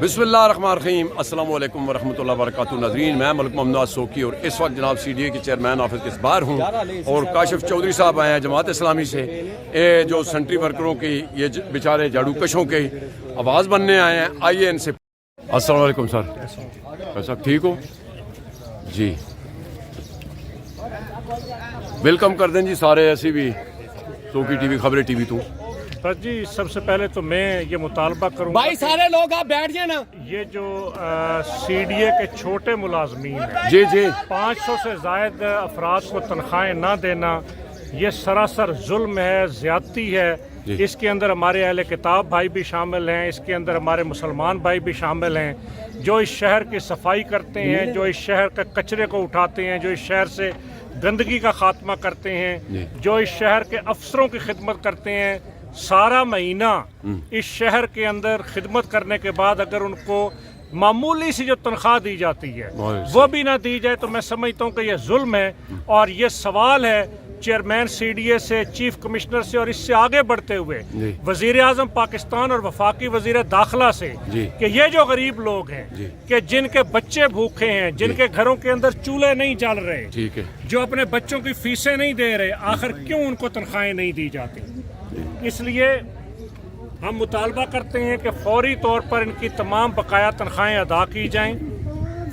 بسم اللہ الرحمن الرحیم، السلام علیکم ورحمۃ اللہ وبرکاتہ۔ ناظرین، میں ملک محمد نواز سوکی اور اس وقت جناب CDA کے چیئرمین آفس کے باہر ہوں اور کاشف چودھری صاحب آئے ہیں جماعت اسلامی سے، جو سینٹری ورکروں کی یہ بیچارے جھاڑو کشوں کی آواز بننے آئے ہیں۔ آئیے ان سے۔ السلام علیکم سر، صاحب ٹھیک ہو جی؟ ویلکم کر دیں جی سارے، ایسی بھی سوکی ٹی وی خبریں ٹی وی تو بس جی، سب سے پہلے تو میں یہ مطالبہ کروں بھائی سارے لوگ آپ بیٹھ جائیں نا۔ یہ جو CDA کے چھوٹے ملازمین ہیں، جی 500 سے زائد افراد کو تنخواہیں نہ دینا، یہ سراسر ظلم ہے، زیادتی ہے۔ اس کے اندر ہمارے اہل کتاب بھائی بھی شامل ہیں، اس کے اندر ہمارے مسلمان بھائی بھی شامل ہیں، جو اس شہر کی صفائی کرتے ہیں، جو اس شہر کے کچرے کو اٹھاتے ہیں، جو اس شہر سے گندگی کا خاتمہ کرتے ہیں، جو اس شہر کے افسروں کی خدمت کرتے ہیں۔ سارا مہینہ اس شہر کے اندر خدمت کرنے کے بعد اگر ان کو معمولی سی جو تنخواہ دی جاتی ہے وہ بھی نہ دی جائے تو میں سمجھتا ہوں کہ یہ ظلم ہے، اور یہ سوال ہے چیئرمین CDA سے، چیف کمشنر سے، اور اس سے آگے بڑھتے ہوئے وزیر اعظم پاکستان اور وفاقی وزیر داخلہ سے کہ یہ جو غریب لوگ ہیں کہ جن کے بچے بھوکے ہیں، جن کے گھروں کے اندر چولہے نہیں جل رہے، جو اپنے بچوں کی فیسیں نہیں دے رہے، آخر کیوں ان کو تنخواہیں نہیں دی جاتی؟ اس لیے ہم مطالبہ کرتے ہیں کہ فوری طور پر ان کی تمام بقایا تنخواہیں ادا کی جائیں،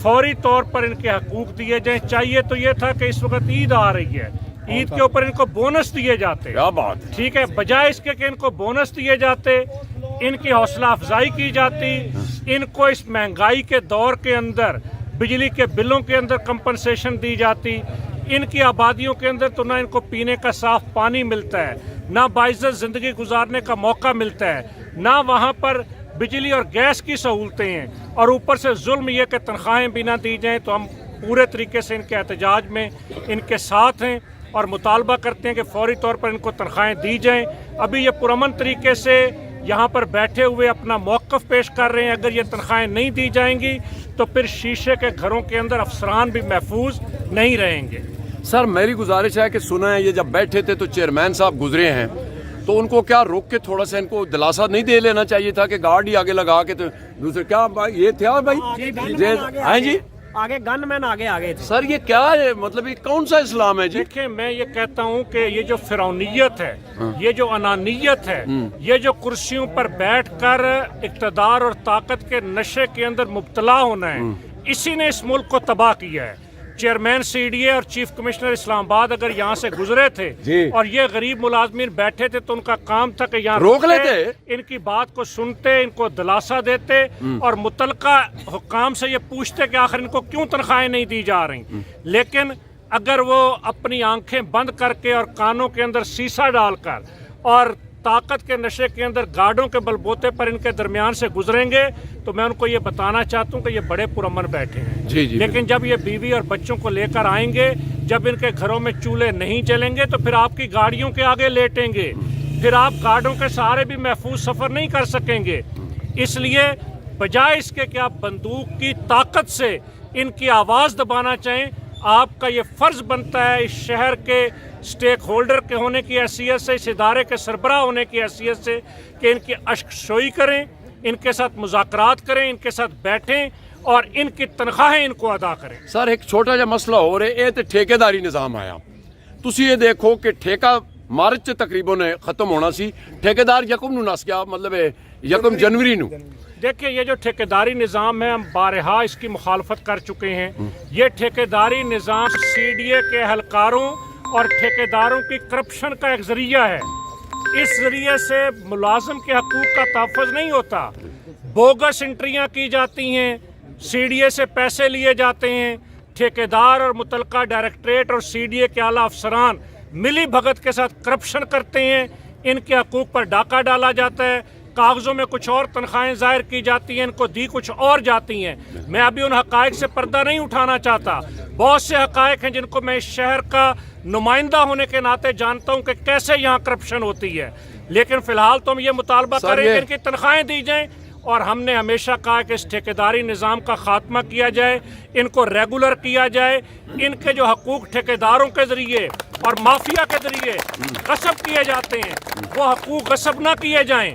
فوری طور پر ان کے حقوق دیے جائیں۔ چاہیے تو یہ تھا کہ اس وقت عید آ رہی ہے، عید کے اوپر ان کو بونس دیے جاتے، ٹھیک ہے، بجائے اس کے کہ ان کو بونس دیے جاتے، ان کی حوصلہ افزائی کی جاتی، ان کو اس مہنگائی کے دور کے اندر بجلی کے بلوں کے اندر کمپنسیشن دی جاتی۔ ان کی آبادیوں کے اندر تو نہ ان کو پینے کا صاف پانی ملتا ہے، نہ باعزت زندگی گزارنے کا موقع ملتا ہے، نہ وہاں پر بجلی اور گیس کی سہولتیں ہیں، اور اوپر سے ظلم یہ کہ تنخواہیں بھی نہ دی جائیں۔ تو ہم پورے طریقے سے ان کے احتجاج میں ان کے ساتھ ہیں اور مطالبہ کرتے ہیں کہ فوری طور پر ان کو تنخواہیں دی جائیں۔ ابھی یہ پرامن طریقے سے یہاں پر بیٹھے ہوئے اپنا موقف پیش کر رہے ہیں، اگر یہ تنخواہیں نہیں دی جائیں گی تو پھر شیشے کے گھروں کے اندر افسران بھی محفوظ نہیں رہیں گے۔ سر میری گزارش ہے کہ سنا ہے یہ جب بیٹھے تھے تو چیئرمین صاحب گزرے ہیں، تو ان کو کیا روک کے تھوڑا سا ان کو دلاسا نہیں دے لینا چاہیے تھا کہ گارڈ ہی آگے لگا کے؟ تو دوسرے کیا یہ تھا بھائی جی آگے گن مین آگے تھے۔ سر یہ کیا ہے، مطلب یہ کون سا اسلام ہے جی؟ دیکھیں، میں یہ کہتا ہوں کہ یہ جو فرعونیت ہے، یہ جو انانیت ہے، یہ جو کرسیوں پر بیٹھ کر اقتدار اور طاقت کے نشے کے اندر مبتلا ہونا ہے، اسی نے اس ملک کو تباہ کیا ہے۔ چیئرمین CDA اور چیف کمشنر اسلام آباد اگر یہاں سے گزرے تھے اور یہ غریب ملازمین بیٹھے تھے تو ان کا کام تھا کہ یہاں روک لیتے، ان کی بات کو سنتے، ان کو دلاسا دیتے اور متعلقہ حکام سے یہ پوچھتے کہ آخر ان کو کیوں تنخواہیں نہیں دی جا رہی۔ لیکن اگر وہ اپنی آنکھیں بند کر کے اور کانوں کے اندر سیسا ڈال کر اور طاقت کے نشے کے اندر گارڈوں کے بلبوتے پر ان کے درمیان سے گزریں گے تو میں ان کو یہ بتانا چاہتا ہوں کہ یہ بڑے پرامن بیٹھے ہیں، لیکن جب یہ بیوی اور بچوں کو لے کر آئیں گے، جب ان کے گھروں میں چولہے نہیں چلیں گے تو پھر آپ کی گاڑیوں کے آگے لیٹیں گے، پھر آپ گارڈوں کے سہارے بھی محفوظ سفر نہیں کر سکیں گے۔ اس لیے بجائے اس کے کہ آپ بندوق کی طاقت سے ان کی آواز دبانا چاہیں، آپ کا یہ فرض بنتا ہے اس شہر کے سٹیک ہولڈر کے ہونے کی حیثیت سے، اس ادارے کے سربراہ ہونے کی حیثیت سے کہ ان کی اشک شوئی کریں، ان کے ساتھ مذاکرات کریں، ان کے ساتھ بیٹھیں اور ان کی تنخواہیں ان کو ادا کریں۔ سر ایک چھوٹا جا مسئلہ ہو رہا ہے، یہ تو ٹھیکیداری نظام آیا، تسی یہ دیکھو کہ ٹھیکہ مارچ سے تقریباً ختم ہونا سی، ٹھیکیدار یکم نو نس گیا، مطلب 1 جنوری نو۔ دیکھیں، یہ جو ٹھیکیداری نظام ہے ہم بارہا اس کی مخالفت کر چکے ہیں۔ یہ ٹھیکیداری نظام CDA کے اہلکاروں اور ٹھیکیداروں کی کرپشن کا ایک ذریعہ ہے۔ اس ذریعے سے ملازم کے حقوق کا تحفظ نہیں ہوتا، بوگس انٹریاں کی جاتی ہیں، CDA سے پیسے لیے جاتے ہیں، ٹھیکیدار اور متعلقہ ڈائریکٹریٹ اور CDA کے اعلیٰ افسران ملی بھگت کے ساتھ کرپشن کرتے ہیں، ان کے حقوق پر ڈاکہ ڈالا جاتا ہے، کاغذوں میں کچھ اور تنخواہیں ظاہر کی جاتی ہیں، ان کو دی کچھ اور جاتی ہیں۔ میں ابھی ان حقائق سے پردہ نہیں اٹھانا چاہتا، بہت سے حقائق ہیں جن کو میں اس شہر کا نمائندہ ہونے کے ناطے جانتا ہوں کہ کیسے یہاں کرپشن ہوتی ہے، لیکن فی الحال تو ہم یہ مطالبہ کریں کہ ان کی تنخواہیں دی جائیں، اور ہم نے ہمیشہ کہا کہ اس ٹھیکیداری نظام کا خاتمہ کیا جائے، ان کو ریگولر کیا جائے، ان کے جو حقوق ٹھیکیداروں کے ذریعے اور مافیا کے ذریعے غصب کیے جاتے ہیں وہ حقوق غصب نہ کیے جائیں۔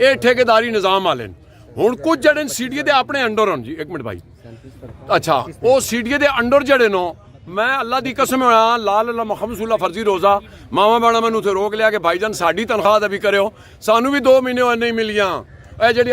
ਇਹ ਠੇਕੇਦਾਰੀ ਨਿਜ਼ਾਮ ਵਾਲੇ ਨੇ। ਹੁਣ ਕੁਝ ਜਿਹੜੇ CDA ਦੇ ਆਪਣੇ ਅੰਡਰ ਹਨ ਜੀ, ਇੱਕ ਮਿੰਟ ਭਾਈ, ਅੱਛਾ ਉਹ CDA ਦੇ ਅੰਡਰ ਜਿਹੜੇ ਨੇ, ਮੈਂ ਅੱਲਾ ਦੀ ਕਸਮ ਹੋਇਆ ਲਾਲ ਅੱਲਾ ਮੁਹੰਮਦ ਸੁੱਲਾ ਫਰਜ਼ੀ ਰੋਜ਼ਾ ਮਾਵਾ ਬਾਣਾ ਮੈਨੂੰ ਉੱਥੇ ਰੋਕ ਲਿਆ ਕਿ ਭਾਈਜਾਨ ਸਾਡੀ ਤਨਖਾਹ ਦਾ ਵੀ ਕਰਿਓ, ਸਾਨੂੰ ਵੀ 2 ਮਹੀਨੇ ਹੋਏ ਨਹੀਂ ਮਿਲੀਆਂ। ਇਹ ਜਿਹੜੇ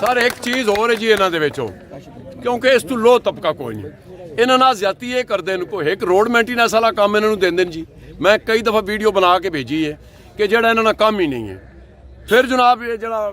ਸਰ ਇੱਕ ਚੀਜ਼ ਹੋਰ ਹੈ ਜੀ ਇਹਨਾਂ ਦੇ ਵਿੱਚੋਂ, ਕਿਉਂਕਿ ਇਸ ਤੋਂ ਲੋ ਤਬਕਾ ਕੋਈ ਨਹੀਂ, ਇਹਨਾਂ ਨਾਲ ਜ਼ਿਆਦਤੀ ਇਹ ਕਰਦੇ ਨੇ, ਕੋਈ ਇੱਕ ਰੋਡ ਮੇਨਟੇਨੈਂਸ ਵਾਲਾ ਕੰਮ ਇਹਨਾਂ ਨੂੰ ਦਿੰਦੇ ਨੇ ਜੀ। ਮੈਂ ਕਈ ਦਫਾ ਵੀਡੀਓ ਬਣਾ ਕੇ ਭੇਜੀ ਹੈ ਕਿ ਜਿਹੜਾ ਇਹਨਾਂ ਦਾ ਕੰਮ ਹੀ ਨਹੀਂ ਹੈ। ਫਿਰ ਜਨਾਬ ਇਹ ਜਿਹੜਾ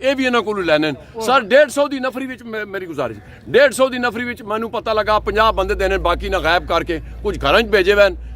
ਇਹ ਵੀ ਇਹਨਾਂ ਕੋਲੋਂ ਲੈਣੇ ਨੇ। ਸਰ 150 ਦੀ ਨਫਰੀ ਵਿੱਚ ਮੇਰੀ ਗੁਜ਼ਾਰਿਸ਼, 150 ਦੀ ਨਫਰੀ ਵਿੱਚ ਮੈਨੂੰ ਪਤਾ ਲੱਗਾ 50 ਬੰਦੇ ਦੇਣੇ, ਬਾਕੀ ਨਾ ਗਾਇਬ ਕਰਕੇ ਕੁਝ ਘਰਾਂ 'ਚ ਭੇਜੇ ਵੈਨ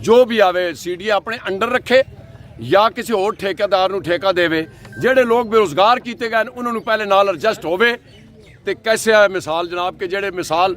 ਜੋ ਵੀ ਆਵੇ ਸੀਡੀਏ ਆਪਣੇ ਅੰਡਰ ਰੱਖੇ ਜਾਂ ਕਿਸੇ ਹੋਰ ਠੇਕੇਦਾਰ ਨੂੰ ਠੇਕਾ ਦੇਵੇ। ਜਿਹੜੇ ਲੋਕ ਬੇਰੁਜ਼ਗਾਰ ਕੀਤੇ ਗਏ ਨੇ ਉਹਨਾਂ ਨੂੰ ਪਹਿਲੇ ਨਾਲ ਐਡਜਸਟ ਹੋਵੇ। ਤੇ ਕੈਸੇ ਹੈ ਮਿਸਾਲ ਜਨਾਬ ਕਿ ਜਿਹੜੇ ਮਿਸਾਲ